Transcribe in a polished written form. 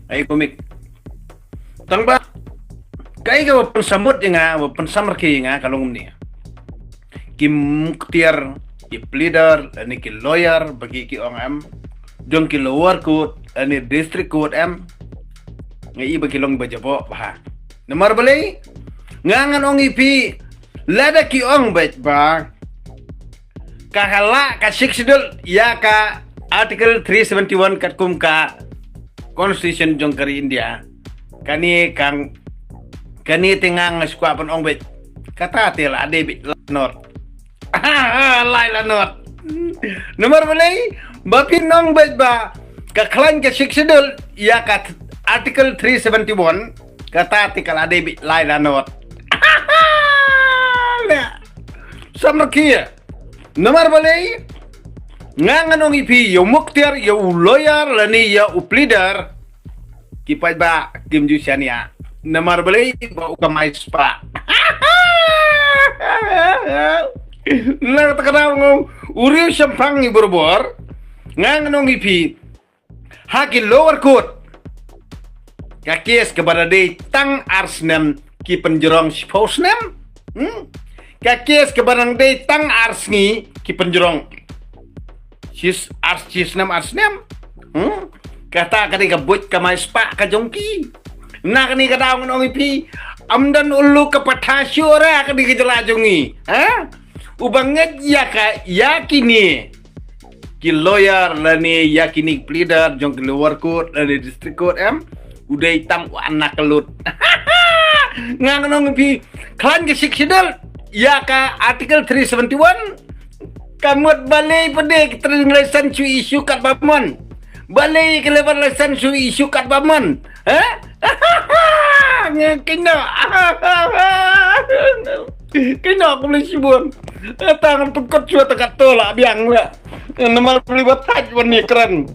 Ay komik. Tang ba? Kay ka pensamut nga, pensamar ki nga kalungum ni. Kim tiar ki pleader ani ki lawyer bagi ki ong am. Jong ki lower court ani district court am. Ngai bagi long bajapo ba. Namar balay ngangan ong ipi lada ki ong ba. Kahala ka siksidul ya ka article 371 katkum ka Constitution jong kari India kani tingang skuapan ong bet kata tela debit lanor lai lanor nomor balai bapin ong bet ba kaklan ke siksidul ya ka article 371 kata tikala debit lai lanor sama kia nomor balai ngangan ong ipi yo muktir yo lawyer lani yo pleader kipai ba kim jusiania namar balai ba ukamai spa na takana ngom uri sampang ni borbor ngangan ong ipi haki lower court kakes kepada de tang arsnem ki penjerong sposnem kakes kepada de tang arsngi ki penjerong cis nem kata kani kabut kamay spa ka jongki na kani kadaong nong ipi amdan ulu ka patasyora kani kajalajongi ubanget yakini ki lawyer lani yakini pleader jong ki lower court lani district court uday tam anak kelut ngang nong ipi klan ke siksidal yaka article 371 kamut balai pedek translation su isu kat bamon balai kelebar lesan su isu kat bamon kena aku boleh sibun tangan pekot cua tekat tolak biang lah nama pelibat taj warni keren